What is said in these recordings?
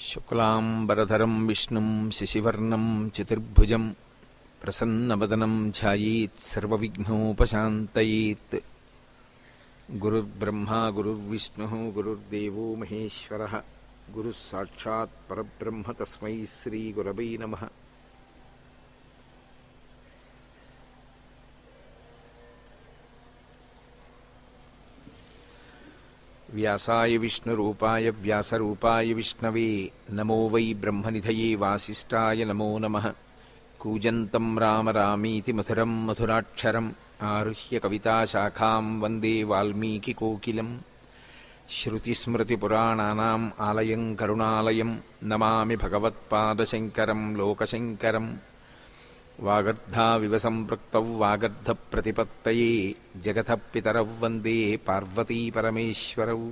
శుక్లాంబరధరం విష్ణుం శశివర్ణం చతుర్భుజం ప్రసన్నవదనం ధ్యాయేత్ సర్వవిఘ్నోపశాంతయేత్. గురుర్బ్రహ్మా గురుర్విష్ణుః గురుర్దేవో మహేశ్వరః గురుః సాక్షాత్ పరబ్రహ్మ తస్మై శ్రీగురవై నమః. వ్యాసాయ విష్ణురూపాయ వ్యాసరూపాయ విష్ణవే నమో వై బ్రహ్మనిధయే వాసిష్ఠాయ నమో నమః. కూజంతం రామ రామీతి మధురం మధురాక్షరం ఆరుహ్య కవితాశాఖాం వందే వాల్మీకికోకిలం. శ్రుతిస్మృతిపురాణానాం ఆలయం కరుణాలయం నమామి భగవత్పాదశంకరం లోకశంకరం. వాగర్ధావివ సంపృక్తౌ వాగర్ధప్రతిపత్తయే జగతః పితరౌ వందే పార్వతీపరమేశ్వరౌ.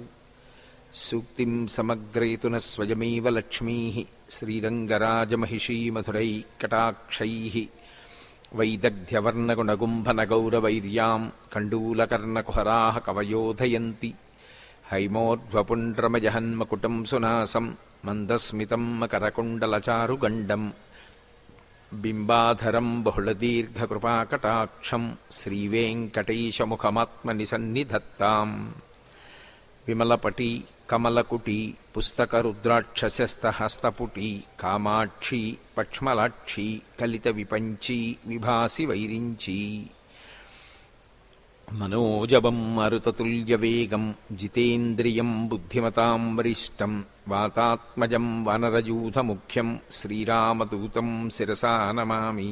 సూక్తిం సమగ్రయతున స్వయమేవ లక్ష్మీః శ్రీరంగరాజమహిషీ మధురైఃకటాక్షైః. వైదగ్ధ్యవర్ణగుణగుంభనగౌరవైర్యాం కండూలకర్ణకుహరాः కవయోధయంతి. హైమోర్ధ్వపుండ్రమజహన్మకుటం సునాసం మందస్మితం మకరకుండలచారుగండం. బింబాధరం బహుళదీర్ఘకృపాకటాక్షం శ్రీవేంకటేశముఖమాత్మనిసన్నిధత్తాం. విమలపటి కమలకుటి పుస్తకరుద్రాక్షస్యస్తహస్తపుటి కామాక్షి పక్ష్మలాక్షి కలిత విపంచి విభాసి వైరించి. మనోజవం మరుతతుల్యవేగం జితేంద్రియం బుద్ధిమతాం వరిష్టం. వాతాత్మజం వానరయూథముఖ్యం శ్రీరామదూతం శిరసా నమామి.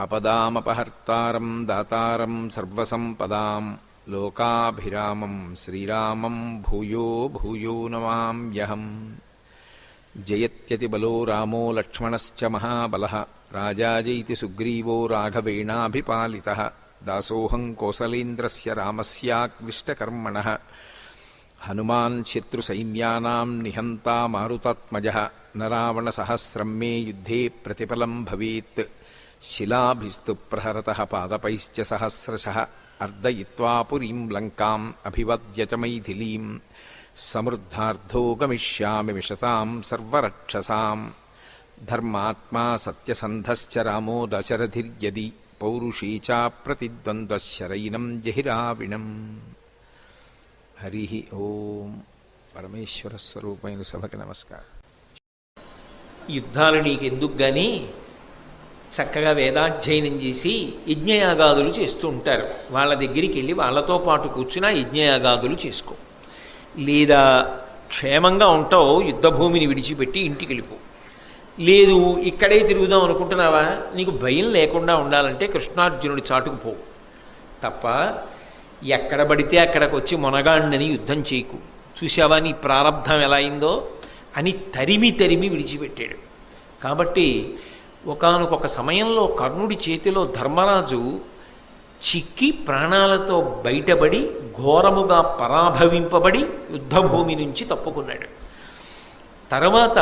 ఆపదామపహర్తారం దాతారం సర్వసంపదాం లోకాభిరామం శ్రీరామం భూయో భూయో నమామ్యహం. జయత్యతిబలో రామో లక్ష్మణశ్చ మహాబలః రాజాజైతి సుగ్రీవో రాఘవేణాభిపాలితః. దాసోహం కోసలేంద్రస్య రామస్యాక్లిష్టకర్మణః. హనుమాన్ శత్రుసైన్యానాం నిహంతా మారుతాత్మజః. న రావణసహస్రం మే యుద్ధే ప్రతిఫలం భవేత్. శిలాభిస్తు ప్రహరతః పాదపైశ్చ సహస్రశః. అర్దయిత్వా పురీం లంకాం అభివద్య చ మైథిలీం. సమృద్ధార్థో గమిష్యామి విశతాం సర్వరక్షసాం. ధర్మాత్మా సత్యసంధశ్చ రామో దశరథిర్యది. పౌరుషీ చ ప్రతిద్వంద్వశరైనం జహిరావిణం. హరి ఓం. పరమేశ్వర స్వరూపమైన సభకి నమస్కారం. యుద్ధాలు నీకెందుకు కానీ చక్కగా వేదాధ్యయనం చేసి యజ్ఞయాగాదులు చేస్తూ ఉంటారు. వాళ్ళ దగ్గరికి వెళ్ళి వాళ్ళతో పాటు కూర్చుని యజ్ఞయాగాదులు చేసుకో. లేదా క్షేమంగా ఉంటావు యుద్ధభూమిని విడిచిపెట్టి ఇంటికి వెళ్ళిపో. లేదు ఇక్కడే తిరుగుదాం అనుకుంటున్నావా, నీకు భయం లేకుండా ఉండాలంటే కృష్ణార్జునుడి చాటుకు పో తప్ప ఎక్కడ పడితే అక్కడికి వచ్చి మొనగాణ్ణని యుద్ధం చేయకు. చూసావా నీ ప్రారంధం ఎలా అయిందో అని తరిమి తరిమి విడిచిపెట్టాడు. కాబట్టి ఒకానొక సమయంలో కర్ణుడి చేతిలో ధర్మరాజు చిక్కి ప్రాణాలతో బయటపడి ఘోరముగా పరాభవింపబడి యుద్ధభూమి నుంచి తప్పుకున్నాడు. తర్వాత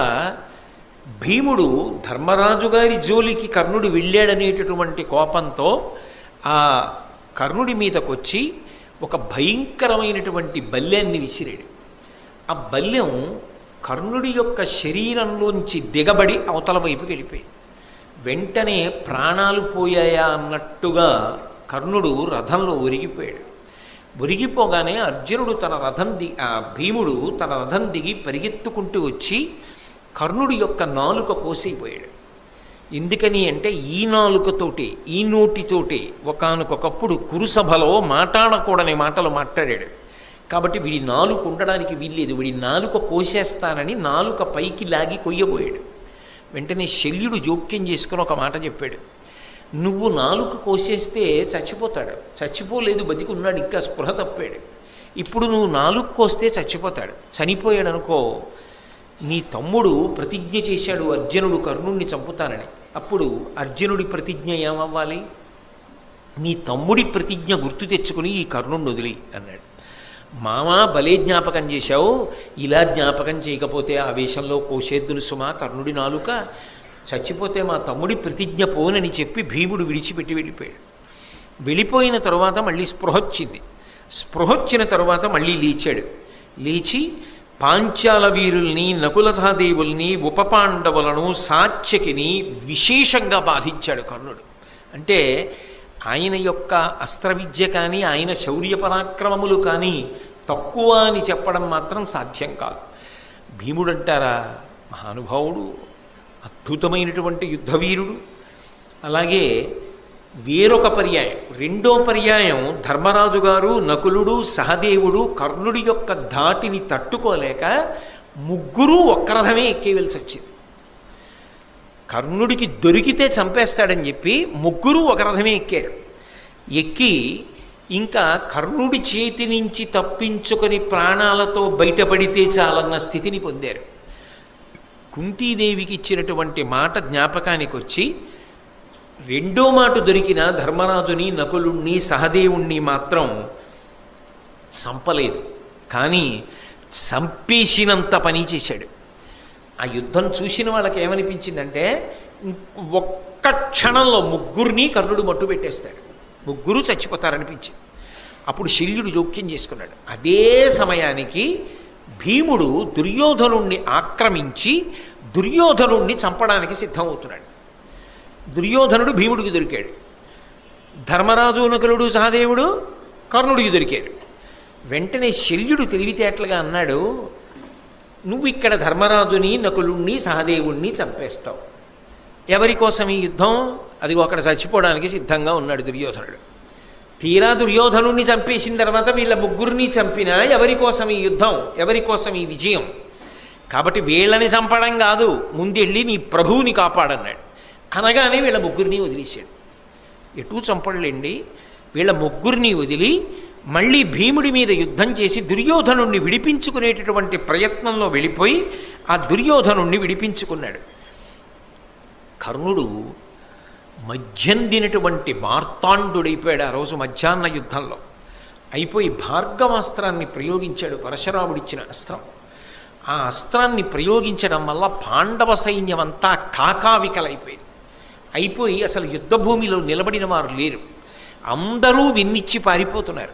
భీముడు ధర్మరాజు గారి జోలికి కర్ణుడు వెళ్ళాడనేటటువంటి కోపంతో ఆ కర్ణుడి మీదకొచ్చి ఒక భయంకరమైనటువంటి బల్యాన్ని విసిరాడు. ఆ బల్యం కర్ణుడి యొక్క శరీరంలోంచి దిగబడి అవతల వైపుకి వెళ్ళిపోయింది. వెంటనే ప్రాణాలు పోయాయా అన్నట్టుగా కర్ణుడు రథంలో ఒరిగిపోయాడు. ఒరిగిపోగానే అర్జునుడు భీముడు తన రథం దిగి పరిగెత్తుకుంటూ వచ్చి కర్ణుడి యొక్క నాలుక కోసైపోయాడు. ఎందుకని అంటే ఈ నాలుకతోటి ఈ నోటితోటి ఒకానొకప్పుడు కురుసభలో మాట్లాడకూడని మాటలు మాట్లాడాడు. కాబట్టి వీడి నాలుక ఉండడానికి వీల్లేదు, వీడి నాలుక కోసేస్తానని నాలుక పైకి లాగి కొయ్యబోయాడు. వెంటనే శల్యుడు జోక్యం చేసుకుని ఒక మాట చెప్పాడు, నువ్వు నాలుక కోసేస్తే చచ్చిపోతాడు. చచ్చిపోలేదు, బతికి ఉన్నాడు, ఇంకా స్పృహ తప్పాడు. ఇప్పుడు నువ్వు నాలుక కోస్తే చచ్చిపోతాడు. చనిపోయాడు అనుకో, నీ తమ్ముడు ప్రతిజ్ఞ చేశాడు అర్జునుడు కర్ణుణ్ణి చంపుతానని. అప్పుడు అర్జునుడి ప్రతిజ్ఞ ఏమవ్వాలి? నీ తమ్ముడి ప్రతిజ్ఞ గుర్తు తెచ్చుకుని ఈ కర్ణుణ్ణి వదిలి అన్నాడు. మామా భలే జ్ఞాపకం చేశావు, ఇలా జ్ఞాపకం చేయకపోతే ఆవేశంలో కోసేద్దును సుమా కర్ణుడి నాలుక. చచ్చిపోతే మా తమ్ముడి ప్రతిజ్ఞ పోనని చెప్పి భీముడు విడిచిపెట్టి వెళ్ళిపోయాడు. వెళ్ళిపోయిన తరువాత మళ్ళీ స్పృహ వచ్చింది. స్పృహ వచ్చిన తరువాత మళ్ళీ లేచాడు. లేచి పాంచాల వీరుల్ని, నకుల సహదేవుల్ని, ఉపపాండవులను, సాత్యకిని విశేషంగా బాధించాడు కర్ణుడు. అంటే ఆయన యొక్క అస్త్ర విద్య కానీ, ఆయన శౌర్య పరాక్రమములు కానీ తక్కువ అని చెప్పడం మాత్రం సాధ్యం కాదు. భీముడు అంటారా, మహానుభావుడు, అద్భుతమైనటువంటి యుద్ధవీరుడు. అలాగే వేరొక పర్యాయం, రెండో పర్యాయం, ధర్మరాజు గారు, నకులుడు, సహదేవుడు కర్ణుడి యొక్క ధాటిని తట్టుకోలేక ముగ్గురు ఒక్క రథమే ఎక్కేవలసి వచ్చింది. కర్ణుడికి దొరికితే చంపేస్తాడని చెప్పి ముగ్గురు ఒక రథమే ఎక్కారు. ఎక్కి ఇంకా కర్ణుడి చేతి నుంచి తప్పించుకొని ప్రాణాలతో బయటపడితే చాలన్న స్థితిని పొందారు. కుంతీదేవికి ఇచ్చినటువంటి మాట జ్ఞాపకానికి వచ్చి రెండో మాట దొరికిన ధర్మరాజుని, నకులుణ్ణి, సహదేవుణ్ణి మాత్రం చంపలేదు, కానీ చంపేసినంత పని చేశాడు. ఆ యుద్ధం చూసిన వాళ్ళకి ఏమనిపించిందంటే, ఒక్క క్షణంలో ముగ్గురిని కర్ణుడు మట్టు పెట్టేస్తాడు, ముగ్గురు చచ్చిపోతారనిపించింది. అప్పుడు శల్యుడు జోక్యం చేసుకున్నాడు. అదే సమయానికి భీముడు దుర్యోధనుణ్ణి ఆక్రమించి దుర్యోధనుణ్ణి చంపడానికి సిద్ధమవుతున్నాడు. దుర్యోధనుడు భీముడికి దొరికాడు, ధర్మరాజు, నకులుడు, సహదేవుడు కర్ణుడికి దొరికాడు. వెంటనే శల్యుడు తెలివితేటలుగా అన్నాడు, నువ్వు ఇక్కడ ధర్మరాజుని, నకులుణ్ణి, సహదేవుణ్ణి చంపేస్తావు. ఎవరి కోసం ఈ యుద్ధం? అది అక్కడ చచ్చిపోవడానికి సిద్ధంగా ఉన్నాడు దుర్యోధనుడు. తీరా దుర్యోధనుణ్ణి చంపేసిన తర్వాత వీళ్ళ ముగ్గురిని చంపినా ఎవరి కోసం ఈ యుద్ధం, ఎవరి కోసం ఈ విజయం? కాబట్టి వీళ్ళని చంపడం కాదు, ముందెళ్ళి నీ ప్రభువుని కాపాడన్నాడు. అనగానే వీళ్ళ ముగ్గురిని వదిలేశాడు. ఎటూ చంపడలేండి, వీళ్ళ ముగ్గురిని వదిలి మళ్ళీ భీముడి మీద యుద్ధం చేసి దుర్యోధనుణ్ణి విడిపించుకునేటటువంటి ప్రయత్నంలో వెళ్ళిపోయి ఆ దుర్యోధనుణ్ణి విడిపించుకున్నాడు. కర్ణుడు మధ్యందినటువంటి మార్తాండుడైపోయాడు. ఆ రోజు మధ్యాహ్న యుద్ధంలో అయిపోయి భార్గవాస్త్రాన్ని ప్రయోగించాడు, పరశురాముడిచ్చిన అస్త్రం. ఆ అస్త్రాన్ని ప్రయోగించడం వల్ల పాండవ సైన్యం అంతా కాకావికలైపోయింది. అయిపోయి అసలు యుద్ధభూమిలో నిలబడిన వారు లేరు, అందరూ విన్నిచ్చి పారిపోతున్నారు.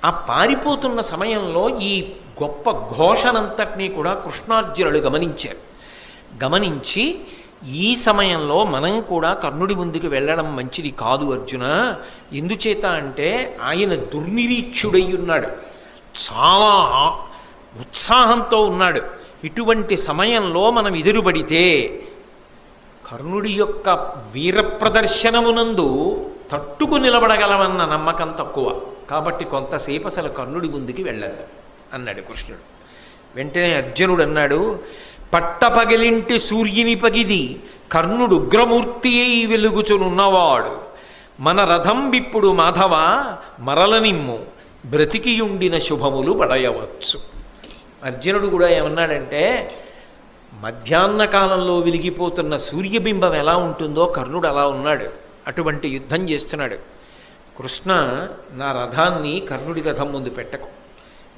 ఆ పారిపోతున్న సమయంలో ఈ గొప్ప ఘోషనంతటినీ కూడా కృష్ణార్జునులు గమనించారు. గమనించి ఈ సమయంలో మనం కూడా కర్ణుడి ముందుకు వెళ్ళడం మంచిది కాదు అర్జున, ఎందుచేత అంటే ఆయన దుర్నిరీక్షుడై ఉన్నాడు, చాలా ఉత్సాహంతో ఉన్నాడు. ఇటువంటి సమయంలో మనం ఎదురుపడితే కర్ణుడి యొక్క వీర ప్రదర్శనమునందు తట్టుకు నిలబడగలమన్న నమ్మకం తక్కువ, కాబట్టి కొంతసేపు అసలు కర్ణుడి ముందుకి వెళ్ళద్దు అన్నాడు కృష్ణుడు. వెంటనే అర్జునుడు అన్నాడు, పట్టపగలింటి సూర్యుని పగిది కర్ణుడు ఉగ్రమూర్తి అయి వెలుగుచునున్నవాడు, మన రథం విప్పుడు మాధవ మరలనిమ్ము బ్రతికియుండిన శుభములు పడయవచ్చు. అర్జునుడు కూడా ఏమన్నాడంటే, మధ్యాహ్న కాలంలో వెలిగిపోతున్న సూర్యబింబం ఎలా ఉంటుందో కర్ణుడు అలా ఉన్నాడు, అటువంటి యుద్ధం చేస్తున్నాడు. కృష్ణ, నా రథాన్ని కర్ణుడి రథం ముందు పెట్టకు,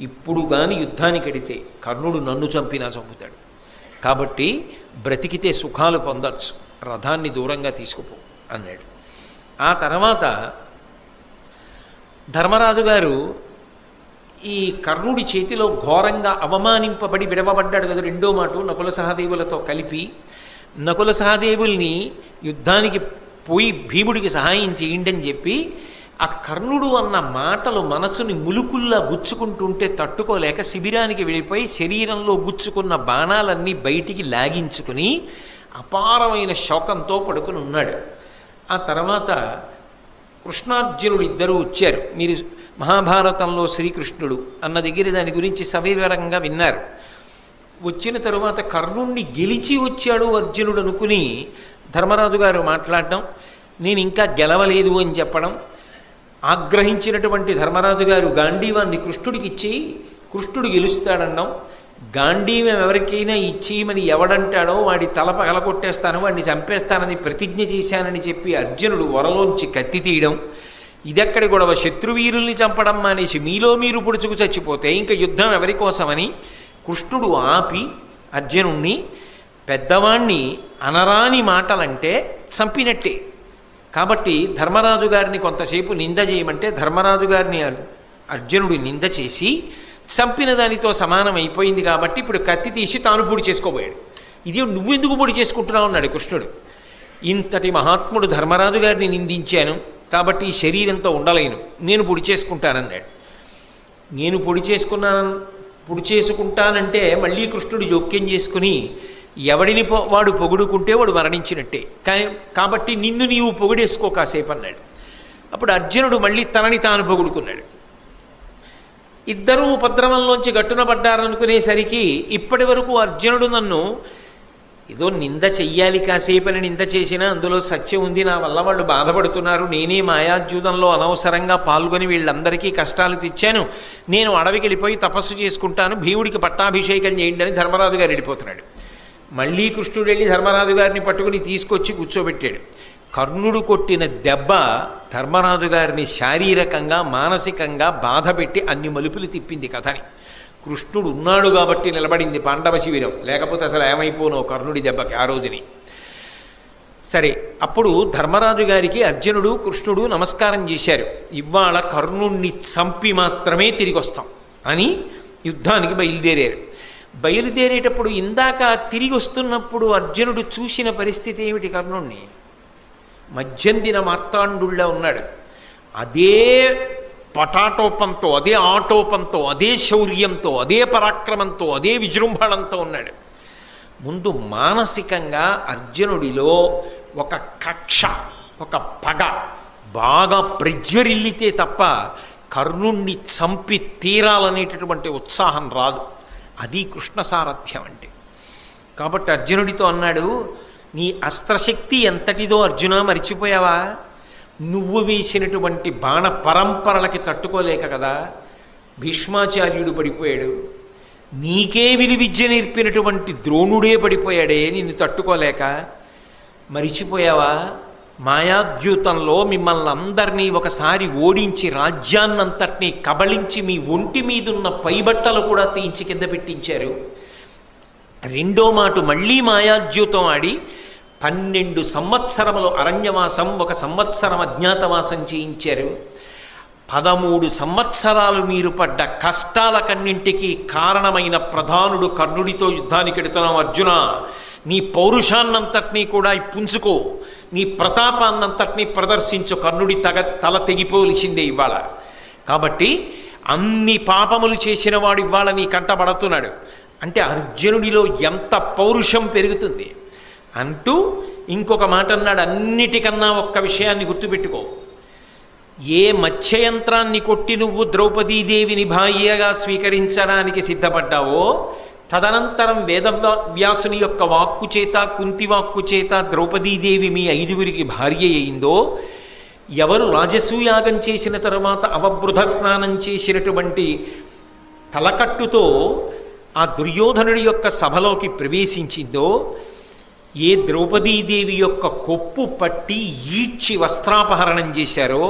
ఇప్పుడు కానీ యుద్ధానికి ఎడితే కర్ణుడు నన్ను చంపినా చంపుతాడు, కాబట్టి బ్రతికితే సుఖాలు పొందొచ్చు, రథాన్ని దూరంగా తీసుకుపో అన్నాడు. ఆ తర్వాత ధర్మరాజు గారు ఈ కర్ణుడి చేతిలో ఘోరంగా అవమానింపబడి విడవబడ్డాడు కదా రెండో మాట, నకుల సహదేవులతో కలిపి. నకుల సహదేవుల్ని యుద్ధానికి పోయి భీముడికి సహాయం చేయండి అని చెప్పి ఆ కర్ణుడు అన్న మాటలు మనసుని ములుకుల్లా గుచ్చుకుంటుంటే తట్టుకోలేక శిబిరానికి వెళ్ళిపోయి శరీరంలో గుచ్చుకున్న బాణాలన్నీ బయటికి లాగించుకుని అపారమైన శోకంతో పడుకుని ఉన్నాడు. ఆ తర్వాత కృష్ణార్జునుడు ఇద్దరూ వచ్చారు. మీరు మహాభారతంలో శ్రీకృష్ణుడు అన్న దగ్గర దాని గురించి సవివరంగా విన్నారు. వచ్చిన తరువాత కర్ణుణ్ణి గెలిచి వచ్చాడు అర్జునుడు అనుకుని ధర్మరాజు గారు మాట్లాడడం, నేను ఇంకా గెలవలేదు అని చెప్పడం. ఆగ్రహించినటువంటి ధర్మరాజు గారు గాంధీవాన్ని కృష్ణుడికి ఇచ్చి కృష్ణుడు గెలుస్తాడన్నాం, గాంధీవం ఎవరికైనా ఇచ్చేయమని ఎవడంటాడో వాడి తల పగలగొట్టేస్తాను, వాడిని చంపేస్తానని ప్రతిజ్ఞ చేశానని చెప్పి అర్జునుడు వరలోంచి కత్తి తీయడం. ఇదెక్కడి గొడవ, శత్రువీరుల్ని చంపడం మానేసి మీలో మీరు పొడుచుకు చచ్చిపోతే ఇంకా యుద్ధం ఎవరి కోసమని కృష్ణుడు ఆపి అర్జునుణ్ణి, పెద్దవాణ్ణి అనరాని మాటలంటే చంపినట్టే, కాబట్టి ధర్మరాజు గారిని కొంతసేపు నింద చేయమంటే ధర్మరాజు గారిని అర్జునుడు నింద చేసి చంపిన దానితో సమానం అయిపోయింది కాబట్టి ఇప్పుడు కత్తి తీసి తాను పొడి చేసుకోబోయాడు. ఇది నువ్వెందుకు పొడి చేసుకుంటున్నావు అన్నాడు కృష్ణుడు. ఇంతటి మహాత్ముడు ధర్మరాజు గారిని నిందించాను కాబట్టి ఈ శరీరంతో ఉండలేను, నేను పొడి చేసుకుంటానన్నాడు. నేను పొడి చేసుకుంటానంటే మళ్ళీ కృష్ణుడు జోక్యం చేసుకుని ఎవడిని వాడు పొగుడుకుంటే వాడు మరణించినట్టే, కాబట్టి నిన్ను నీవు పొగిడేసుకో కాసేపు అన్నాడు. అప్పుడు అర్జునుడు మళ్ళీ తనని తాను పొగుడుకున్నాడు. ఇద్దరూ ఉపద్రవంలోంచి గట్టున పడ్డారనుకునేసరికి ఇప్పటి వరకు అర్జునుడు నన్ను ఏదో నింద చెయ్యాలి, కాసేపని నింద చేసినా అందులో సత్యం ఉంది, నా వల్ల వాళ్ళు బాధపడుతున్నారు, నేనే మాయాద్యూతంలో అనవసరంగా పాల్గొని వీళ్ళందరికీ కష్టాలు తెచ్చాను, నేను అడవికి వెళ్ళిపోయి తపస్సు చేసుకుంటాను, భీముడికి పట్టాభిషేకం చేయండి అని ధర్మరాజు గారు వెళ్ళిపోతున్నాడు. మళ్ళీ కృష్ణుడు వెళ్ళి ధర్మరాజు గారిని పట్టుకుని తీసుకొచ్చి కూర్చోబెట్టాడు. కర్ణుడు కొట్టిన దెబ్బ ధర్మరాజు గారిని శారీరకంగా మానసికంగా బాధ పెట్టి అన్ని మలుపులు తిప్పింది కథని. కృష్ణుడు ఉన్నాడు కాబట్టి నిలబడింది పాండవ శిబిరం, లేకపోతే అసలు ఏమైపోనో కర్ణుడి దెబ్బకి ఆ రోజుని. సరే, అప్పుడు ధర్మరాజు గారికి అర్జునుడు కృష్ణుడు నమస్కారం చేశారు. ఇవాళ కర్ణుణ్ణి చంపి మాత్రమే తిరిగి వస్తాం అని యుద్ధానికి బయలుదేరారు. బయలుదేరేటప్పుడు ఇందాక తిరిగి వస్తున్నప్పుడు అర్జునుడు చూసిన పరిస్థితి ఏమిటి? కర్ణుణ్ణి మధ్యందిన మార్తాండుళ్ళ ఉన్నాడు. అదే పటాటోపంతో, అదే ఆటోపంతో, అదే శౌర్యంతో, అదే పరాక్రమంతో, అదే విజృంభణంతో ఉన్నాడు. ముందు మానసికంగా అర్జునుడిలో ఒక కక్ష, ఒక పగ బాగా ప్రజ్వరిల్లితే తప్ప కర్ణుణ్ణి చంపి తీరాలనేటటువంటి ఉత్సాహం రాదు. అది కృష్ణ సారథ్యం అంటే. కాబట్టి అర్జునుడితో అన్నాడు, నీ అస్త్రశక్తి ఎంతటిదో అర్జున మరిచిపోయావా? నువ్వు వేసినటువంటి బాణ పరంపరలకి తట్టుకోలేక కదా భీష్మాచార్యుడు పడిపోయాడు. నీకే విలువిద్య నేర్పినటువంటి ద్రోణుడే పడిపోయాడే నిన్ను తట్టుకోలేక. మరిచిపోయావా? మాయాద్యూతంలో మిమ్మల్ని అందరినీ ఒకసారి ఓడించి రాజ్యాన్నంతటినీ కబళించి మీ ఒంటి మీదున్న పైబట్టలు కూడా తీయించి కింద పెట్టించారు. రెండో మాట మళ్ళీ మాయాద్యూతం ఆడి 12 సంవత్సరములు అరణ్యవాసం, 1 సంవత్సరం అజ్ఞాతవాసం చేయించారు. 13 సంవత్సరాలు మీరు పడ్డ కష్టాలకన్నింటికీ కారణమైన ప్రధానుడు కర్ణుడితో యుద్ధానికి ఎడుతున్నాం అర్జున. నీ పౌరుషాన్నంతటినీ కూడా పుంజుకో, నీ ప్రతాపాన్నంతటినీ ప్రదర్శించు, కర్ణుడి తల తెగిపోలిసిందే ఇవాళ. కాబట్టి అన్ని పాపములు చేసిన వాడు ఇవాళ నీ కంటబడుతున్నాడు అంటే అర్జునుడిలో ఎంత పౌరుషం పెరుగుతుంది అంటూ ఇంకొక మాట అన్నాడు. అన్నిటికన్నా ఒక్క విషయాన్ని గుర్తుపెట్టుకో, ఏ మత్స్యయంత్రాన్ని కొట్టి నువ్వు ద్రౌపదీదేవిని భార్యగా స్వీకరించడానికి సిద్ధపడ్డావో తదనంతరం వేదవ్యాసుని యొక్క వాక్కు చేత, కుంతివాక్కు చేత ద్రౌపదీదేవి మీ 5గురికి భార్య అయిందో, ఎవరు రాజసూయాగం చేసిన తరువాత అవబృధ స్నానం చేసినటువంటి తలకట్టుతో ఆ దుర్యోధనుడి యొక్క సభలోకి ప్రవేశించిందో, ఏ ద్రౌపదీదేవి యొక్క కొప్పు పట్టి ఈడ్చి వస్త్రాపహరణం చేశారో,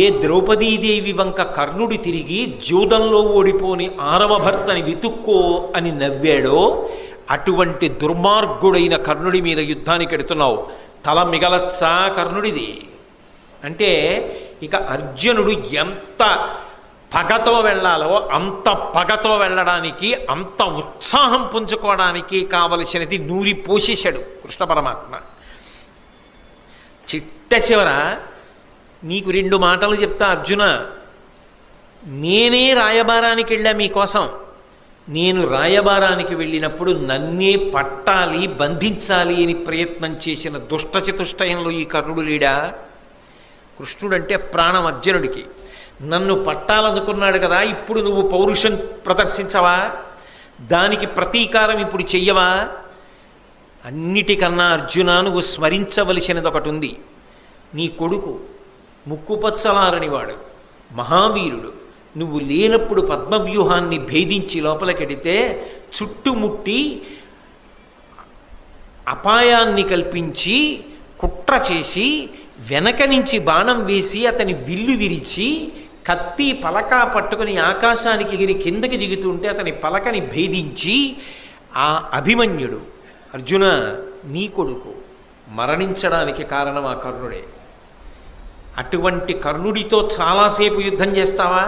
ఏ ద్రౌపదీదేవి వంక కర్ణుడు తిరిగి జూదంలో ఓడిపోని 6వ భర్తని వెతుక్కో అని నవ్వాడో, అటువంటి దుర్మార్గుడైన కర్ణుడి మీద యుద్ధానికి ఎడుతున్నావు. తల మిగలచ్చా కర్ణుడిది అంటే ఇక అర్జునుడు ఎంత పగతో వెళ్ళాలో అంత పగతో వెళ్ళడానికి, అంత ఉత్సాహం పుంజుకోవడానికి కావలసినది నూరి పోషేశాడు కృష్ణ పరమాత్మ. చిట్ట చివర నీకు 2 మాటలు చెప్తా అర్జున. నేనే రాయబారానికి వెళ్ళా మీకోసం. నేను రాయబారానికి వెళ్ళినప్పుడు నన్నే పట్టాలి, బంధించాలి అని ప్రయత్నం చేసిన దుష్టచతుష్టయంలో ఈ కర్ణుడు లేడా? కృష్ణుడంటే ప్రాణం అర్జునుడికి. నన్ను పట్టాలనుకున్నాడు కదా, ఇప్పుడు నువ్వు పౌరుషం ప్రదర్శించవా? దానికి ప్రతీకారం ఇప్పుడు చెయ్యవా? అన్నిటికన్నా అర్జున నువ్వు స్మరించవలసినది ఒకటి ఉంది. నీ కొడుకు ముక్కుపచ్చలారనివాడు, మహావీరుడు. నువ్వు లేనప్పుడు పద్మవ్యూహాన్ని భేదించి లోపలికెడితే చుట్టుముట్టి అపాయాన్ని కల్పించి కుట్ర చేసి వెనక నుంచి బాణం వేసి అతని విల్లు విరిచి కత్తి పలక పట్టుకుని ఆకాశానికి ఎగిరి కిందకి దిగుతుంటే అతని పలకని భేదించి ఆ అభిమన్యుడు అర్జున నీ కొడుకు మరణించడానికి కారణం ఆ కర్ణుడే. అటువంటి కర్ణుడితో చాలాసేపు యుద్ధం చేస్తావా?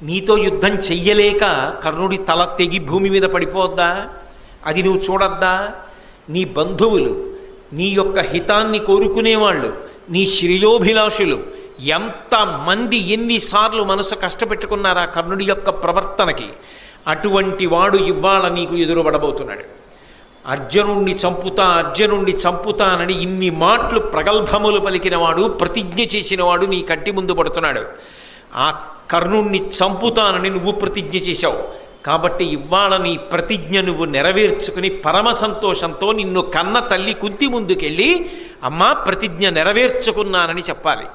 నీతో యుద్ధం చెయ్యలేక కర్ణుడి తల తెగి భూమి మీద పడిపోద్దా? అది నువ్వు చూడద్దా? నీ బంధువులు, నీ యొక్క హితాన్ని కోరుకునేవాళ్ళు, నీ శ్రేయోభిలాషులు ఎంతమంది ఎన్నిసార్లు మనసు కష్టపెట్టుకున్నారా కర్ణుడి యొక్క ప్రవర్తనకి? అటువంటి వాడు ఇవాళ నీకు ఎదురుపడబోతున్నాడు. అర్జునుణ్ణి చంపుతానని ఇన్ని మాటలు ప్రగల్భములు పలికినవాడు, ప్రతిజ్ఞ చేసినవాడు నీ కంటి ముందు పడుతున్నాడు. ఆ కర్ణుణ్ణి చంపుతానని నువ్వు ప్రతిజ్ఞ చేశావు కాబట్టి ఇవాళ నీ ప్రతిజ్ఞ నువ్వు నెరవేర్చుకుని పరమ సంతోషంతో నిన్ను కన్న తల్లి కుంతి ముందుకెళ్ళి అమ్మా ప్రతిజ్ఞ నెరవేర్చుకున్నానని చెప్పాలి.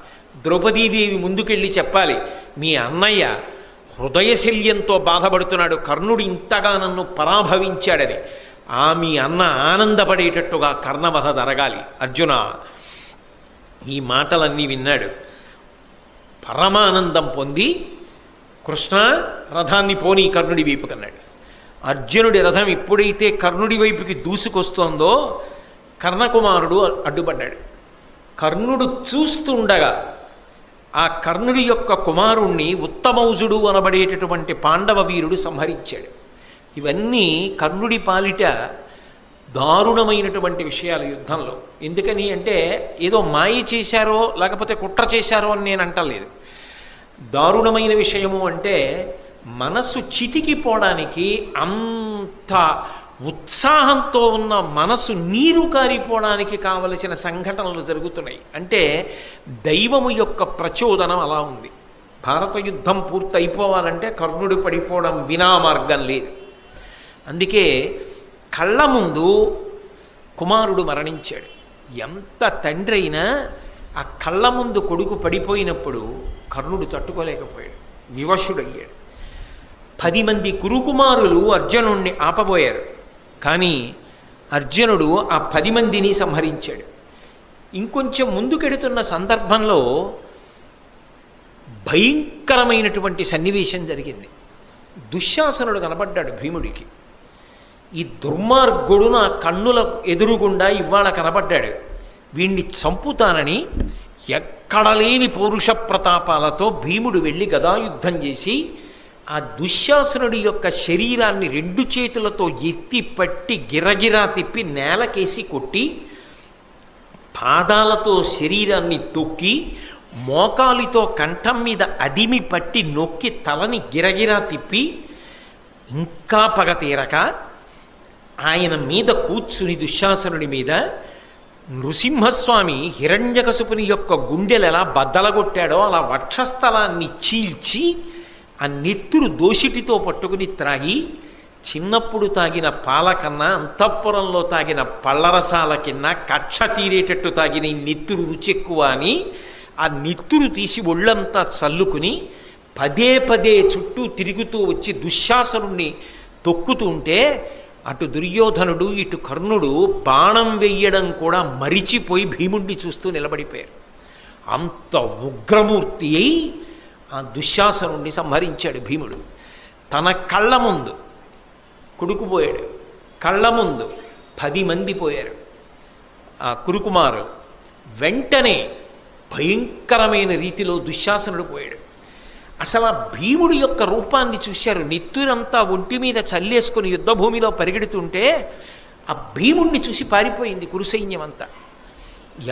ద్రౌపదీదేవి ముందుకెళ్ళి చెప్పాలి, మీ అన్నయ్య హృదయశల్యంతో బాధపడుతున్నాడు, కర్ణుడు ఇంతగా నన్ను పరాభవించాడని. మీ అన్న ఆనందపడేటట్టుగా కర్ణవధ జరగాలి. అర్జున ఈ మాటలన్నీ విన్నాడు. పరమానందం పొంది కృష్ణ రథాన్ని పోనీ కర్ణుడి వైపు కన్నాడు. అర్జునుడి రథం ఎప్పుడైతే కర్ణుడి వైపుకి దూసుకొస్తోందో కర్ణకుమారుడు అడ్డుపడ్డాడు. కర్ణుడు చూస్తుండగా ఆ కర్ణుడి యొక్క కుమారుణ్ణి ఉత్తమౌజుడు అనబడేటటువంటి పాండవ వీరుడు సంహరించాడు. ఇవన్నీ కర్ణుడి పాలిట దారుణమైనటువంటి విషయాలు యుద్ధంలో. ఎందుకని అంటే ఏదో మాయ చేశారో లేకపోతే కుట్ర చేశారో అని నేను అంటలేదు. దారుణమైన విషయము అంటే మనసు చితికిపోవడానికి, అంత ఉత్సాహంతో ఉన్న మనసు నీరు కారిపోవడానికి కావలసిన సంఘటనలు జరుగుతున్నాయి. అంటే దైవము యొక్క ప్రచోదనం అలా ఉంది. భారత యుద్ధం పూర్తయిపోవాలంటే కర్ణుడు పడిపోవడం వినా మార్గం లేదు. అందుకే కళ్ళ ముందు కుమారుడు మరణించాడు. ఎంత తండ్రి అయినా ఆ కళ్ళ ముందు కొడుకు పడిపోయినప్పుడు కర్ణుడు తట్టుకోలేకపోయాడు, వివశుడయ్యాడు. 10 మంది కురుకుమారులు అర్జునుణ్ణి ఆపబోయారు, కానీ అర్జునుడు ఆ 10 మందిని సంహరించాడు. ఇంకొంచెం ముందుకెడుతున్న సందర్భంలో భయంకరమైనటువంటి సన్నివేశం జరిగింది. దుశ్శాసనుడు కనబడ్డాడు భీముడికి. ఈ దుర్మార్గుడు నా కన్నులకు ఎదురుగుండా ఇవాళ కనబడ్డాడు, వీణ్ణి చంపుతానని ఎక్కడ లేని పౌరుష ప్రతాపాలతో భీముడు వెళ్ళి గదాయుద్ధం చేసి ఆ దుశ్శాసనుడి యొక్క శరీరాన్ని 2 చేతులతో ఎత్తి పట్టి గిరగిరా తిప్పి నేలకేసి కొట్టి, పాదాలతో శరీరాన్ని తొక్కి, మోకాలితో కంఠం మీద అదిమి పట్టి నొక్కి తలని గిరగిరా తిప్పి, ఇంకా పగ తీరక ఆయన మీద కూర్చుని దుశ్శాసనుడి మీద నృసింహస్వామి హిరణ్యకశిపుని యొక్క గుండెలు ఎలా బద్దలగొట్టాడో అలా వక్షస్థలాన్ని చీల్చి ఆ నెత్తురు దోషిటితో పట్టుకుని త్రాగి, చిన్నప్పుడు తాగిన పాల కన్నా అంతఃపురంలో తాగిన పళ్ళరసాల కింద కక్ష తీరేటట్టు తాగిన ఈ నెత్తురు రుచి ఎక్కువ అని ఆ నెత్తురు తీసి ఒళ్ళంతా చల్లుకుని పదే చుట్టూ తిరుగుతూ వచ్చి దుశ్శాసనుణ్ణి తొక్కుతుంటే అటు దుర్యోధనుడు ఇటు కర్ణుడు బాణం వెయ్యడం కూడా మరిచిపోయి భీముణ్ణి చూస్తూ నిలబడిపోయారు. అంత ఉగ్రమూర్తి అయి ఆ దుశ్శాసనుణ్ణి సంహరించాడు భీముడు. తన కళ్ళ ముందు కొడుకు పోయాడు, కళ్ళ ముందు 10 మంది పోయారు ఆ కురుకుమారు. వెంటనే భయంకరమైన రీతిలో దుశ్శాసనుడు పోయాడు. అసలు ఆ భీముడి యొక్క రూపాన్ని చూశారు. నెత్తురంతా ఒంటి మీద చల్లేసుకుని యుద్ధభూమిలో పరిగెడుతుంటే ఆ భీముణ్ణి చూసి పారిపోయింది కురుసైన్యం అంతా.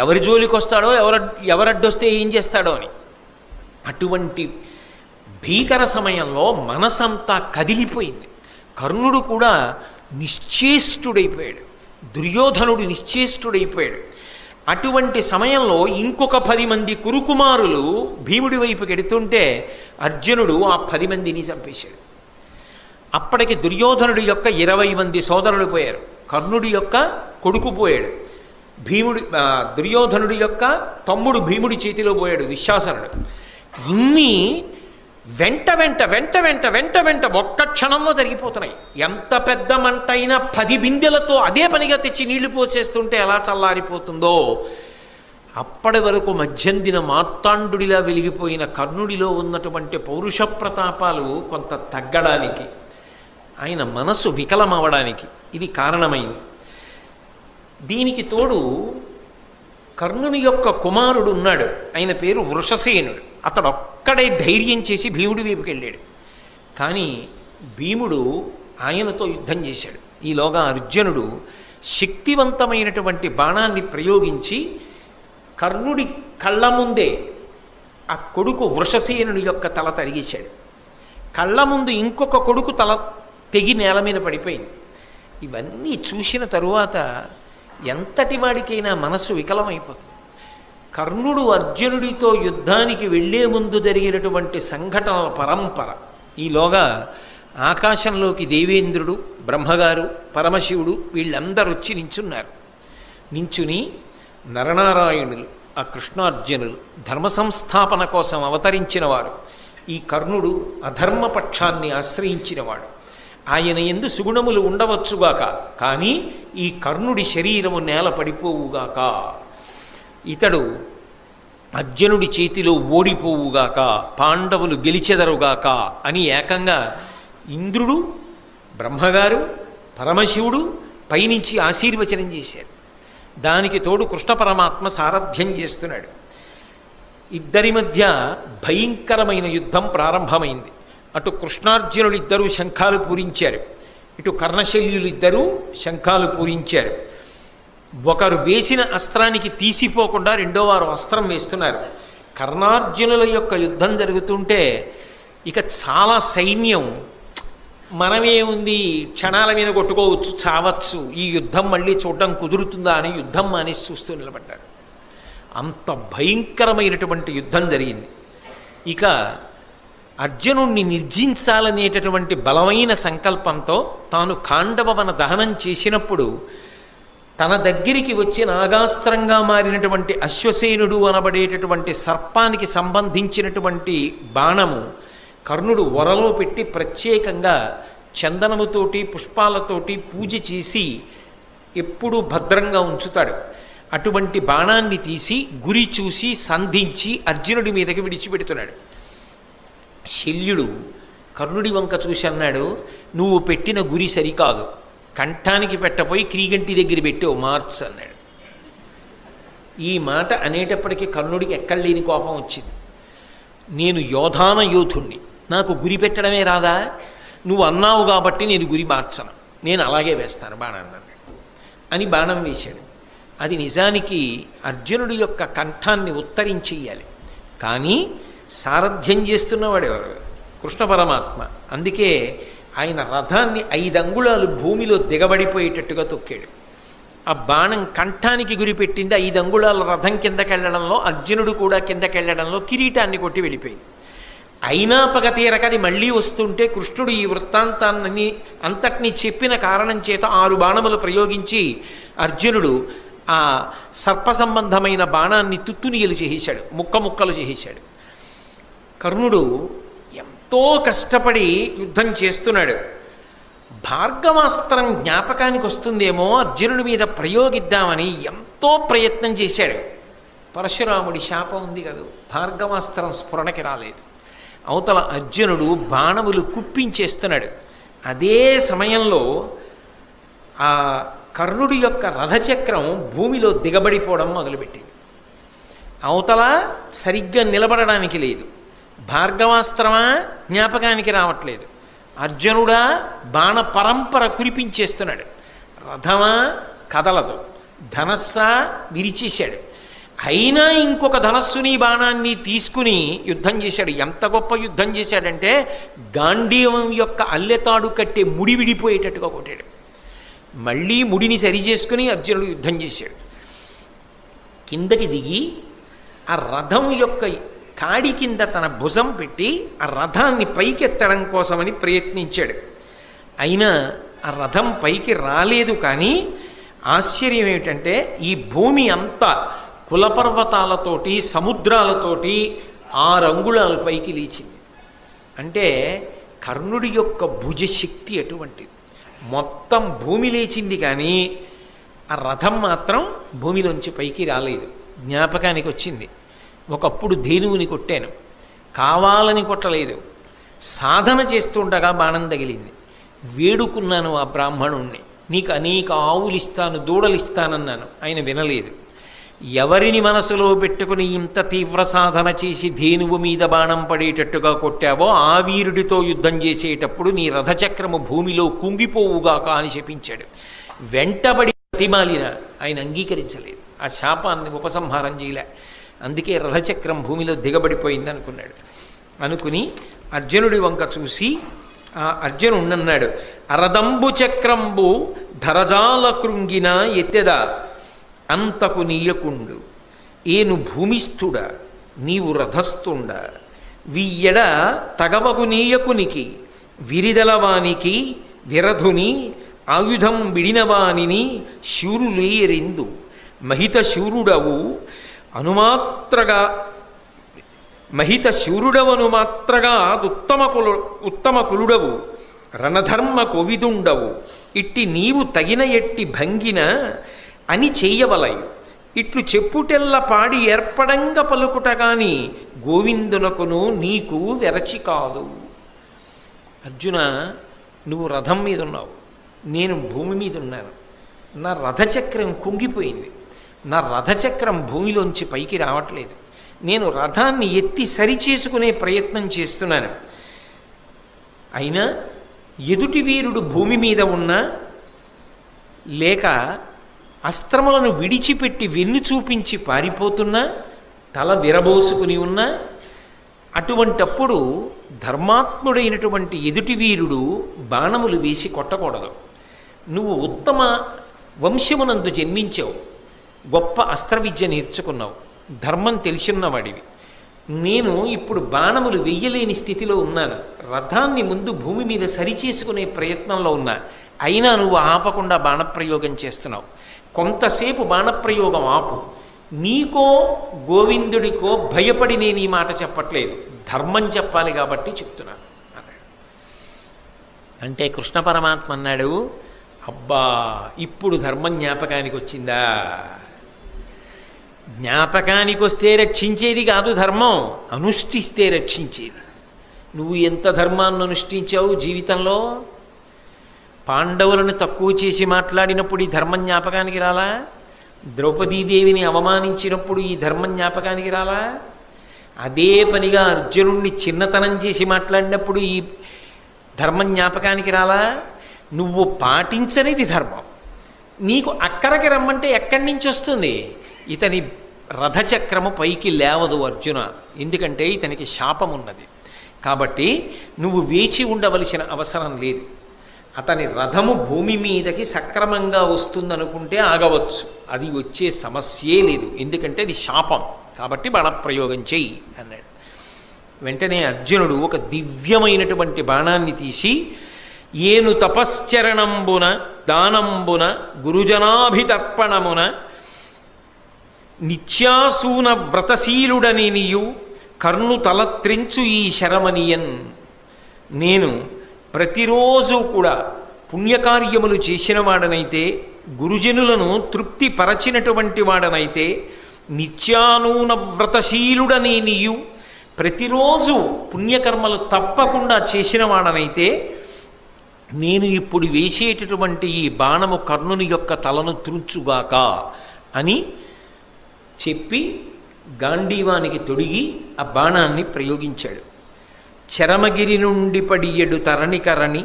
ఎవరి జోలికి వస్తాడో, ఎవరడ్డొస్తే ఏం చేస్తాడో అని. అటువంటి భీకర సమయంలో మనసంతా కదిలిపోయింది. కర్ణుడు కూడా నిశ్చేష్టుడైపోయాడు, దుర్యోధనుడు నిశ్చేష్టుడైపోయాడు. అటువంటి సమయంలో ఇంకొక 10 మంది కురుకుమారులు భీముడి వైపుకి ఎడుతుంటే అర్జునుడు ఆ 10 మందిని చంపేశాడు. అప్పటికి దుర్యోధనుడి యొక్క 20 మంది సోదరులు పోయారు, కర్ణుడి యొక్క కొడుకు పోయాడు, దుర్యోధనుడి యొక్క తమ్ముడు భీముడి చేతిలో పోయాడు దుశ్శాసనుడు. ఇన్ని వెంట ఒక్క క్షణంలో జరిగిపోతున్నాయి. ఎంత పెద్ద మంట అయినా 10 బిందెలతో అదే పనిగా తెచ్చి నీళ్లు పోసేస్తుంటే ఎలా చల్లారిపోతుందో, అప్పటి వరకు మధ్యందిన మార్తాండుడిలా వెలిగిపోయిన కర్ణుడిలో ఉన్నటువంటి పౌరుష ప్రతాపాలు కొంత తగ్గడానికి, ఆయన మనసు వికలమవడానికి ఇది కారణమైంది. దీనికి తోడు కర్ణుని యొక్క కుమారుడు ఉన్నాడు, ఆయన పేరు వృషసేనుడు. అతడు ఒక్కడే ధైర్యం చేసి భీముడి వైపుకి వెళ్ళాడు. కానీ భీముడు ఆయనతో యుద్ధం చేశాడు. ఈలోగా అర్జునుడు శక్తివంతమైనటువంటి బాణాన్ని ప్రయోగించి కర్ణుడి కళ్ళ ముందే ఆ కొడుకు వృషసేనుడి యొక్క తల తరిగేశాడు. కళ్ళ ముందు ఇంకొక కొడుకు తల తెగి నేల మీద పడిపోయింది. ఇవన్నీ చూసిన తరువాత ఎంతటి వాడికైనా మనస్సు వికలమైపోతుంది. కర్ణుడు అర్జునుడితో యుద్ధానికి వెళ్లే ముందు జరిగినటువంటి సంఘటనల పరంపర. ఈలోగా ఆకాశంలోకి దేవేంద్రుడు, బ్రహ్మగారు, పరమశివుడు వీళ్ళందరూ వచ్చి నించున్నారు. నించుని నరనారాయణులు, ఆ కృష్ణార్జునులు ధర్మ సంస్థాపన కోసం అవతరించిన వారు. ఈ కర్ణుడు అధర్మపక్షాన్ని ఆశ్రయించినవాడు. ఆయన యందు సుగుణములు ఉండవచ్చుగాక, కానీ ఈ కర్ణుడి శరీరము నేల పడిపోవుగాక, ఇతడు అర్జునుడి చేతిలో ఓడిపోవుగాక, పాండవులు గెలిచెదరుగాక అని ఏకంగా ఇంద్రుడు, బ్రహ్మగారు, పరమశివుడు పైనుంచి ఆశీర్వచనం చేశారు. దానికి తోడు కృష్ణ పరమాత్మ సారథ్యం చేస్తున్నాడు. ఇద్దరి మధ్య భయంకరమైన యుద్ధం ప్రారంభమైంది. అటు కృష్ణార్జునులు ఇద్దరూ శంఖాలు పూరించారు, ఇటు కర్ణశల్యులు ఇద్దరూ శంఖాలు పూరించారు. ఒకరు వేసిన అస్త్రానికి తీసిపోకుండా రెండో వారు అస్త్రం వేస్తున్నారు. కర్ణార్జునుల యొక్క యుద్ధం జరుగుతుంటే ఇక చాలా సైన్యం మనమే ఉంది, క్షణాల మీద కొట్టుకోవచ్చు, చావచ్చు, ఈ యుద్ధం మళ్ళీ చూడడం కుదురుతుందా అని యుద్ధం మానేసి చూస్తూ నిలబడ్డారు. అంత భయంకరమైనటువంటి యుద్ధం జరిగింది. ఇక అర్జునుణ్ణి నిర్జించాలనేటటువంటి బలమైన సంకల్పంతో తాను ఖాండవవన దహనం చేసినప్పుడు తన దగ్గరికి వచ్చి నాగాస్త్రంగా మారినటువంటి అశ్వసేనుడు అనబడేటటువంటి సర్పానికి సంబంధించినటువంటి బాణము కర్ణుడు వరలో పెట్టి ప్రత్యేకంగా చందనముతోటి పుష్పాలతోటి పూజ చేసి ఎప్పుడూ భద్రంగా ఉంచుతాడు. అటువంటి బాణాన్ని తీసి గురి చూసి సంధించి అర్జునుడి మీదకి విడిచిపెడుతున్నాడు. శల్యుడు కర్ణుడి వంక చూసి అన్నాడు, నువ్వు పెట్టిన గురి సరికాదు, కంఠానికి పెట్టపోయి క్రీగంటి దగ్గర పెట్టావు, మార్చ్ అన్నాడు. ఈ మాట అనేటప్పటికీ కర్ణుడికి ఎక్కడలేని కోపం వచ్చింది. నేను యోధాన యోధుణ్ణి, నాకు గురి పెట్టడమే రాదా? నువ్వు అన్నావు కాబట్టి నేను గురి మార్చను, నేను అలాగే వేస్తాను బాణాన్ని అని బాణం వేశాడు. అది నిజానికి అర్జునుడి యొక్క కంఠాన్ని ఉత్తరించేయాలి, కానీ సారథ్యం చేస్తున్నవాడు ఎవరు? కృష్ణ పరమాత్మ. అందుకే ఆయన రథాన్ని 5 అంగుళాలు భూమిలో దిగబడిపోయేటట్టుగా తొక్కాడు. ఆ బాణం కంఠానికి గురిపెట్టింది. 5 అంగుళాల రథం కిందకెళ్లడంలో, అర్జునుడు కూడా కిందకెళ్లడంలో కిరీటాన్ని కొట్టి వెళ్ళిపోయింది. అయినా పగతీరకది మళ్ళీ వస్తుంటే కృష్ణుడు ఈ వృత్తాంతాన్ని అంతటినీ చెప్పిన కారణం చేత 6 బాణములు ప్రయోగించి అర్జునుడు ఆ సర్ప సంబంధమైన బాణాన్ని తుత్తునియలు చేసేశాడు, ముక్కలు చేసేశాడు. కర్ణుడు ఎంతో కష్టపడి యుద్ధం చేస్తున్నాడు. భార్గవాస్త్రం జ్ఞాపకానికి వస్తుందేమో అర్జునుడి మీద ప్రయోగిద్దామని ఎంతో ప్రయత్నం చేశాడు. పరశురాముడి శాపం ఉంది కదా, భార్గవాస్త్రం స్ఫురణకి రాలేదు. అవతల అర్జునుడు బాణములు కుప్పించేస్తున్నాడు. అదే సమయంలో ఆ కర్ణుడి యొక్క రథచక్రం భూమిలో దిగబడిపోవడం మొదలుపెట్టింది. అవతల సరిగ్గా నిలబడడానికి లేదు. భార్గవాస్త్రమా జ్ఞాపకానికి రావట్లేదు. అర్జునుడా బాణ పరంపర కురిపించేస్తున్నాడు. రథమా కదలదు, ధనస్సా విరిచేశాడు. అయినా ఇంకొక ధనస్సుని బాణాన్ని తీసుకుని యుద్ధం చేశాడు. ఎంత గొప్ప యుద్ధం చేశాడంటే గాంధీవం యొక్క అల్లెతాడు కట్టే ముడి విడిపోయేటట్టుగా కొట్టాడు. మళ్ళీ ముడిని సరిచేసుకుని అర్జునుడు యుద్ధం చేశాడు. కిందకి దిగి ఆ రథం యొక్క కాడి కింద తన భుజం పెట్టి ఆ రథాన్ని పైకెత్తడం కోసమని ప్రయత్నించాడు. అయినా ఆ రథం పైకి రాలేదు. కానీ ఆశ్చర్యం ఏమిటంటే ఈ భూమి అంతా కులపర్వతాలతోటి సముద్రాలతోటి 6 అంగుళాల పైకి లేచింది. అంటే కర్ణుడి యొక్క భుజశక్తి అటువంటిది. మొత్తం భూమి లేచింది, కానీ ఆ రథం మాత్రం భూమిలోంచి పైకి రాలేదు. జ్ఞాపకానికి వచ్చింది, ఒకప్పుడు ధేనువుని కొట్టాను, కావాలని కొట్టలేదు, సాధన చేస్తుండగా బాణం తగిలింది. వేడుకున్నాను ఆ బ్రాహ్మణుణ్ణి, నీకు అనేక ఆవులు ఇస్తాను, దూడలు ఇస్తానన్నాను, ఆయన వినలేదు. ఎవరిని మనసులో పెట్టుకుని ఇంత తీవ్ర సాధన చేసి ధేనువు మీద బాణం పడేటట్టుగా కొట్టావో ఆ వీరుడితో యుద్ధం చేసేటప్పుడు నీ రథచక్రము భూమిలో కుంగిపోవుగాక అని శపించాడు. వెంటబడి ప్రతిమాలిన ఆయన అంగీకరించలేదు, ఆ శాపాన్ని ఉపసంహారం చేయలే. అందుకే రథచక్రం భూమిలో దిగబడిపోయింది అనుకున్నాడు. అనుకుని అర్జునుడి వంక చూసి ఆ అర్జునుడన్నాడు, అరదంబు చక్రంబు ధరజాల కృంగిన ఎత్తెద అంతకు నీయకుండు ఏను భూమిస్థుడ నీవు రథస్థుండ వియ్యడ తగవగు నీయకునికి విరిదలవానికి విరధుని ఆయుధం విడినవానిని శూరులేయరెందు మహిత శూరుడవు అనుమాత్రగా మహిత శూరుడవను మాత్రగా ఉత్తమ కులుడవు రణధర్మ కొవిదుండవు ఇట్టి నీవు తగిన ఎట్టి భంగిన అని చెయ్యవలయు ఇట్లు చెప్పుటెల్ల పాడి ఏర్పడంగా పలుకుట గాని గోవిందునకును నీకు వెరచి కాదు. అర్జున, నువ్వు రథం మీద ఉన్నావు, నేను భూమి మీద ఉన్నాను. నా రథచక్రం కుంగిపోయింది, నా రథచక్రం భూమిలోంచి పైకి రావట్లేదు. నేను రథాన్ని ఎత్తి సరిచేసుకునే ప్రయత్నం చేస్తున్నాను. అయినా ఎదుటి వీరుడు భూమి మీద ఉన్నా లేక అస్త్రములను విడిచిపెట్టి వెన్ను చూపించి పారిపోతున్నా తల విరబోసుకుని ఉన్నా అటువంటప్పుడు ధర్మాత్ముడైనటువంటి ఎదుటి వీరుడు బాణములు వేసి కొట్టకూడదు. నువ్వు ఉత్తమ వంశమునందు జన్మించావు, గొప్ప అస్త్రవిద్య నేర్చుకున్నావు, ధర్మం తెలిసిన్నవాడివి. నేను ఇప్పుడు బాణములు వెయ్యలేని స్థితిలో ఉన్నాను, రథాన్ని ముందు భూమి మీద సరిచేసుకునే ప్రయత్నంలో ఉన్నా. అయినా నువ్వు ఆపకుండా బాణప్రయోగం చేస్తున్నావు. కొంతసేపు బాణప్రయోగం ఆపు. నీకో గోవిందుడికో భయపడి నేను ఈ మాట చెప్పట్లేదు, ధర్మం చెప్పాలి కాబట్టి చెప్తున్నాను అన్నాడు. అంటే కృష్ణ పరమాత్మ అన్నాడు, అబ్బా ఇప్పుడు ధర్మం జ్ఞాపకానికి వచ్చిందా? జ్ఞాపకానికి వస్తే రక్షించేది కాదు ధర్మం, అనుష్ఠిస్తే రక్షించేది. నువ్వు ఎంత ధర్మాన్ని అనుష్ఠించావు జీవితంలో? పాండవులను తక్కువ చేసి మాట్లాడినప్పుడు ఈ ధర్మం జ్ఞాపకానికి రాలా? ద్రౌపదీదేవిని అవమానించినప్పుడు ఈ ధర్మం జ్ఞాపకానికి రాలా? అదే పనిగా అర్జునుడిని చిన్నతనం చేసి మాట్లాడినప్పుడు ఈ ధర్మం జ్ఞాపకానికి రాలా? నువ్వు పాటించనిది ధర్మం. నీకు అక్కడికి రమ్మంటే ఎక్కడి నుంచి వస్తుంది? ఇతని రథచక్రము పైకి లేవదు అర్జున, ఎందుకంటే ఇతనికి శాపం ఉన్నది. కాబట్టి నువ్వు వేచి ఉండవలసిన అవసరం లేదు. అతని రథము భూమి మీదకి సక్రమంగా వస్తుందనుకుంటే ఆగవచ్చు, అది వచ్చే సమస్యే లేదు, ఎందుకంటే అది శాపం. కాబట్టి బాణప్రయోగం చెయ్యి అన్నాడు. వెంటనే అర్జునుడు ఒక దివ్యమైనటువంటి బాణాన్ని తీసి ఏను తపశ్చరణంబున దానంబున గురుజనాభితర్పణమున నిత్యాసూన వ్రతశీలుడని నీయు కర్ణు తలత్రించు ఈ శరమనియన్. నేను ప్రతిరోజు కూడా పుణ్యకార్యములు చేసిన వాడనైతే, గురుజనులను తృప్తిపరచినటువంటి వాడనైతే, నిత్యానూన వ్రతశీలుడని నీయు ప్రతిరోజు పుణ్యకర్మలు తప్పకుండా చేసిన వాడనైతే, నేను ఇప్పుడు వేసేటటువంటి ఈ బాణము కర్ణుని యొక్క తలను త్రుంచుగాక అని చెప్పి గాంధీవానికి తొడిగి ఆ బాణాన్ని ప్రయోగించాడు. చరమగిరి నుండి పడియడు తరణికరణి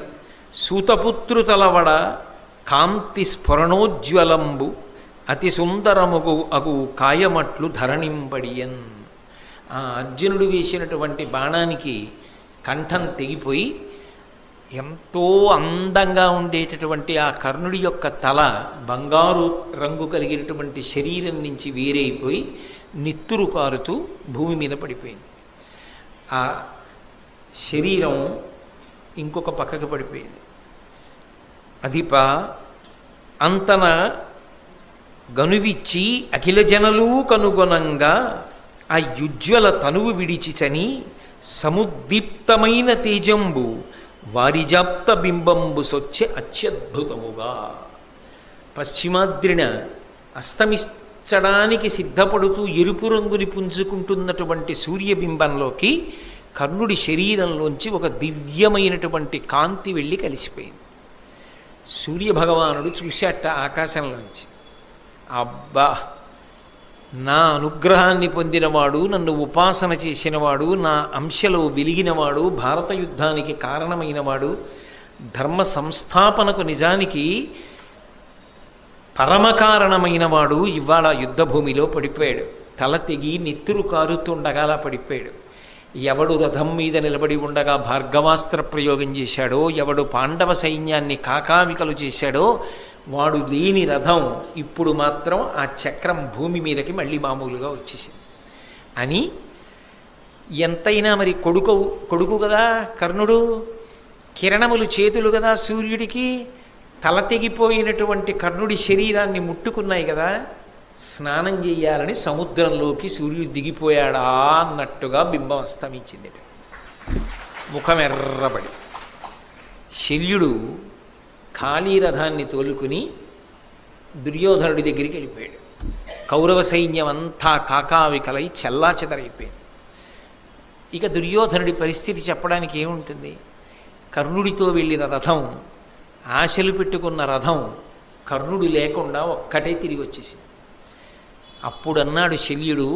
సూతపుత్రు తలవడ కాంతి స్ఫురణోజ్వలంబు అతి సుందరముగు అగు కాయమట్లు ధరణింపడియన్. ఆ అర్జునుడు వేసినటువంటి బాణానికి కంఠం తెగిపోయి ఎంతో అందంగా ఉండేటటువంటి ఆ కర్ణుడి యొక్క తల బంగారు రంగు కలిగినటువంటి శరీరం నుంచి వేరైపోయి నిత్తురు కారుతూ భూమి మీద పడిపోయింది. ఆ శరీరం ఇంకొక పక్కకు పడిపోయింది. అధిప అంతన గనువిచ్చి అఖిల జనలు కనుగొనంగా ఆ యుజ్వల తనువు విడిచిచని సముద్దీప్తమైన తేజంబు వారిజాప్త బింబంబు సొచ్చే అత్యద్భుతముగా. పశ్చిమాద్రిన అస్తమించడానికి సిద్ధపడుతూ ఎరుపు రంగుని పుంజుకుంటున్నటువంటి సూర్యబింబంలోకి కర్ణుడి శరీరంలోంచి ఒక దివ్యమైనటువంటి కాంతి వెళ్ళి కలిసిపోయింది. సూర్యభగవానుడు చూశాట ఆకాశంలోంచి, అబ్బా నా అనుగ్రహాన్ని పొందినవాడు, నన్ను ఉపాసన చేసినవాడు, నా అంశలో వెలిగినవాడు, భారత యుద్ధానికి కారణమైనవాడు, ధర్మ సంస్థాపనకు నిజానికి పరమకారణమైనవాడు ఇవాళ యుద్ధభూమిలో పడిపోయాడు. తల తెగి నెత్తురు కారుతుండగా అలా పడిపోయాడు. ఎవడు రథం మీద నిలబడి ఉండగా భార్గవాస్త్ర ప్రయోగం చేశాడో, ఎవడు పాండవ సైన్యాన్ని కాకావికలు చేశాడో, వాడు లేని రథం ఇప్పుడు మాత్రం ఆ చక్రం భూమి మీదకి మళ్ళీ మామూలుగా వచ్చేసింది అని. ఎంతైనా మరి కొడుకు కదా కర్ణుడు, కిరణములు చేతులు కదా సూర్యుడికి, తల తెగిపోయినటువంటి కర్ణుడి శరీరాన్ని ముట్టుకున్నాయి కదా, స్నానం చేయాలని సముద్రంలోకి సూర్యుడు దిగిపోయాడా అన్నట్టుగా బింబం అస్తమించింది. ముఖం ఎర్రబడి శల్యుడు ఖాళీ రథాన్ని తోలుకుని దుర్యోధనుడి దగ్గరికి వెళ్ళిపోయాడు. కౌరవ సైన్యం అంతా కాకావికలై చెల్లాచెదరైపోయింది. ఇక దుర్యోధనుడి పరిస్థితి చెప్పడానికి ఏముంటుంది? కర్ణుడితో వెళ్ళిన రథం, ఆశలు పెట్టుకున్న రథం కర్ణుడు లేకుండా ఒక్కటే తిరిగి వచ్చేసింది. అప్పుడు అన్నాడు శల్యుడు,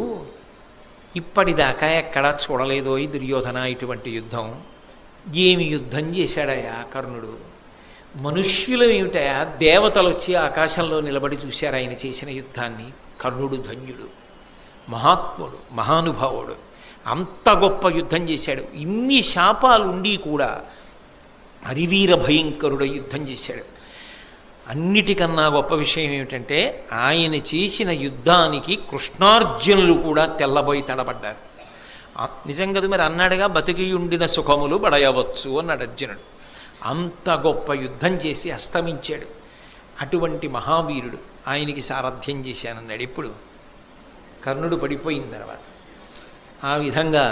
ఇప్పటిదాకా ఎక్కడా చూడలేదో ఈ దుర్యోధన ఇటువంటి యుద్ధం. ఏమి యుద్ధం చేశాడయా కర్ణుడు? మనుష్యులమేమిటయా, దేవతలు వచ్చి ఆకాశంలో నిలబడి చూశారు ఆయన చేసిన యుద్ధాన్ని. కర్ణుడు ధన్యుడు, మహాత్ముడు, మహానుభావుడు, అంత గొప్ప యుద్ధం చేశాడు. ఇన్ని శాపాలుండి కూడా హరివీర భయంకరుడు యుద్ధం చేశాడు. అన్నిటికన్నా గొప్ప విషయం ఏమిటంటే ఆయన చేసిన యుద్ధానికి కృష్ణార్జునులు కూడా తెల్లబోయి తడబడ్డారు. నిజం కదా మరి, అన్నాడుగా బతికియుండిన సుఖములు బడయవచ్చు అన్నాడు అర్జునుడు. అంత గొప్ప యుద్ధం చేసి అస్తమించాడు. అటువంటి మహావీరుడు ఆయనకి సారథ్యం చేశానన్నాడు. ఇప్పుడు కర్ణుడు పడిపోయిన తర్వాత ఆ విధంగా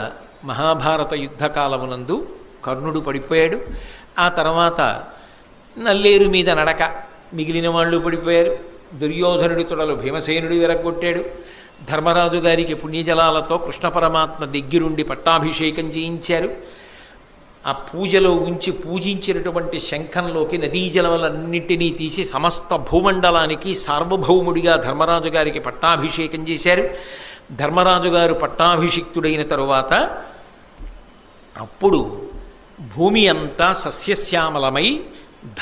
మహాభారత యుద్ధకాలమునందు కర్ణుడు పడిపోయాడు. ఆ తర్వాత నల్లేరు మీద నడక, మిగిలిన వాళ్ళు పడిపోయారు. దుర్యోధనుడి తొడలు భీమసేనుడు విరగొట్టాడు. ధర్మరాజు గారికి పుణ్యజలాలతో కృష్ణ పరమాత్మ దగ్గరుండి పట్టాభిషేకం చేయించారు. ఆ పూజలో ఉంచి పూజించినటువంటి శంఖంలోకి నదీ జలములన్నింటినీ తీసి సమస్త భూమండలానికి సార్వభౌముడిగా ధర్మరాజు గారికి పట్టాభిషేకం చేశారు. ధర్మరాజు గారు పట్టాభిషిక్తుడైన తరువాత అప్పుడు భూమి అంతా సస్యశ్యామలమై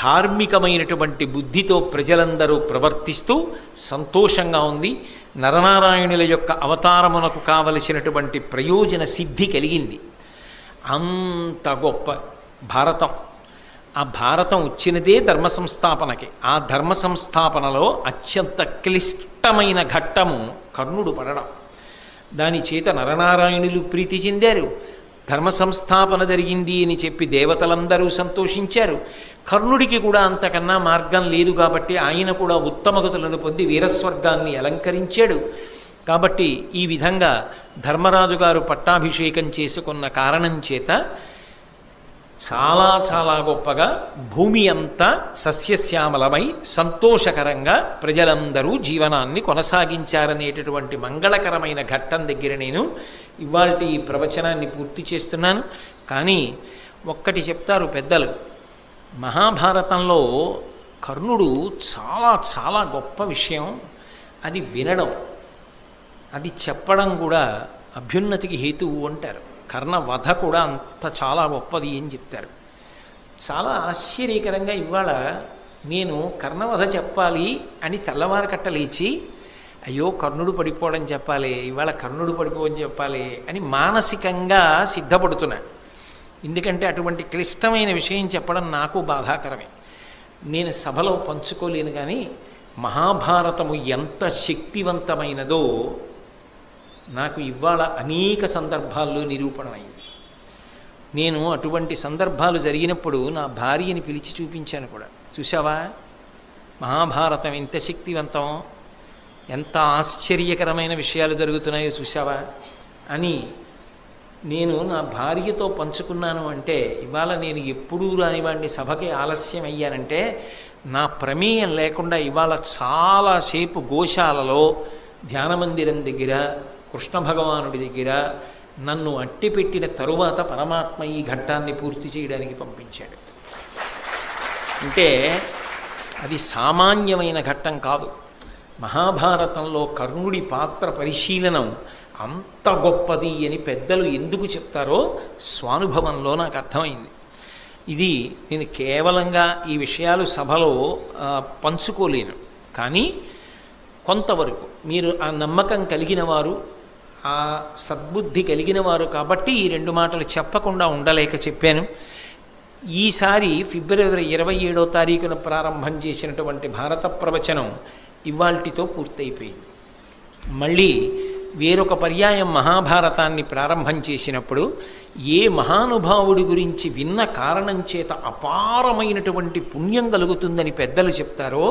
ధార్మికమైనటువంటి బుద్ధితో ప్రజలందరూ ప్రవర్తిస్తూ సంతోషంగా ఉంది. నరనారాయణుల యొక్క అవతారమునకు కావలసినటువంటి ప్రయోజన సిద్ధి కలిగింది. అంత గొప్ప భారతం. ఆ భారతం వచ్చినదే ధర్మ సంస్థాపనకి. ఆ ధర్మ సంస్థాపనలో అత్యంత క్లిష్టమైన ఘట్టము కర్ణుడు పడడం. దాని చేత నరనారాయణులు ప్రీతి చెందారు. ధర్మ సంస్థాపన జరిగింది అని చెప్పి దేవతలందరూ సంతోషించారు. కర్ణుడికి కూడా అంతకన్నా మార్గం లేదు కాబట్టి ఆయన కూడా ఉత్తమగతులను పొంది వీరస్వర్గాన్ని అలంకరించాడు. కాబట్టి ఈ విధంగా ధర్మరాజు గారు పట్టాభిషేకం చేసుకున్న కారణం చేత చాలా చాలా గొప్పగా భూమి అంతా సస్యశ్యామలమై సంతోషకరంగా ప్రజలందరూ జీవనాన్ని కొనసాగించారనేటటువంటి మంగళకరమైన ఘట్టం దగ్గర నేను ఇవాల్టి ఈ ప్రవచనాన్ని పూర్తి చేస్తున్నాను. కానీ ఒక్కటి చెప్తారు పెద్దలు, మహాభారతంలో కర్ణుడు చాలా చాలా గొప్ప విషయం. అది వినడం, అది చెప్పడం కూడా అభ్యున్నతికి హేతువు అంటారు. కర్ణ వధ కూడా అంత చాలా గొప్పది అని చెప్తారు. చాలా ఆశ్చర్యకరంగా ఇవాళ నేను కర్ణవధ చెప్పాలి అని తెల్లవారకట్ట లేచి అయ్యో కర్ణుడు పడిపోవడం చెప్పాలి, ఇవాళ కర్ణుడు పడిపోవడం చెప్పాలి అని మానసికంగా సిద్ధపడుతున్నా. ఎందుకంటే అటువంటి క్లిష్టమైన విషయం చెప్పడం నాకు బాధాకరమే. నేను సభలో పంచుకోలేను. కానీ మహాభారతము ఎంత శక్తివంతమైనదో నాకు ఇవాళ అనేక సందర్భాల్లో నిరూపణమైంది. నేను అటువంటి సందర్భాలు జరిగినప్పుడు నా భార్యని పిలిచి చూపించాను కూడా. చూసావా మహాభారతం ఎంత శక్తివంతం, ఎంత ఆశ్చర్యకరమైన విషయాలు జరుగుతున్నాయో చూసావా అని నేను నా భార్యతో పంచుకున్నాను. అంటే ఇవాళ నేను ఎప్పుడూ రానివాడిని సభకి ఆలస్యం అయ్యానంటే నా ప్రమేయం లేకుండా ఇవాళ చాలాసేపు గోశాలలో ధ్యానమందిరం దగ్గర కృష్ణ భగవానుడి దగ్గర నన్ను అట్టిపెట్టిన తరువాత పరమాత్మ ఈ ఘట్టాన్ని పూర్తి చేయడానికి పంపించాడు. అంటే అది సామాన్యమైన ఘట్టం కాదు. మహాభారతంలో కర్ణుడి పాత్ర పరిశీలనం అంత గొప్పది అని పెద్దలు ఎందుకు చెప్తారో స్వానుభవంలో నాకు అర్థమైంది. ఇది నేను కేవలంగా ఈ విషయాలు సభలో పంచుకోలేను, కానీ కొంతవరకు మీరు ఆ నమ్మకం కలిగిన వారు, ఆ సద్బుద్ధి కలిగిన వారు కాబట్టి ఈ 2 మాటలు చెప్పకుండా ఉండలేక చెప్పాను. ఈసారి ఫిబ్రవరి 27వ తారీఖున ప్రారంభం చేసినటువంటి భారత ప్రవచనం ఇవాల్టితో పూర్తయిపోయింది. మళ్ళీ వేరొక పర్యాయం మహాభారతాన్ని ప్రారంభం చేసినప్పుడు ఏ మహానుభావుడి గురించి విన్న కారణం చేత అపారమైనటువంటి పుణ్యం కలుగుతుందని పెద్దలు చెప్తారో,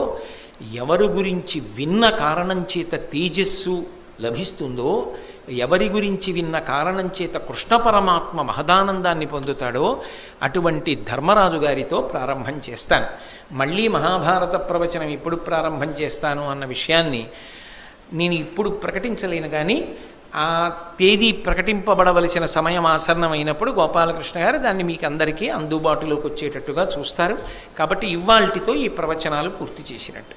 ఎవరి గురించి విన్న కారణం చేత తేజస్సు లభిస్తుందో, ఎవరి గురించి విన్న కారణం చేత కృష్ణ పరమాత్మ మహదానందాన్ని పొందుతాడో అటువంటి ధర్మరాజు గారితో ప్రారంభం చేస్తాను. మళ్ళీ మహాభారత ప్రవచనం ఇప్పుడు ప్రారంభం చేస్తాను అన్న విషయాన్ని నేను ఇప్పుడు ప్రకటించలేను, కానీ ఆ తేదీ ప్రకటింపబడవలసిన సమయం ఆసన్నమైనప్పుడు గోపాలకృష్ణ గారు దాన్ని మీకు అందరికీ అందుబాటులోకి వచ్చేటట్టుగా చూస్తారు. కాబట్టి ఇవాల్టితో ఈ ప్రవచనాలు పూర్తి చేసినట్టు.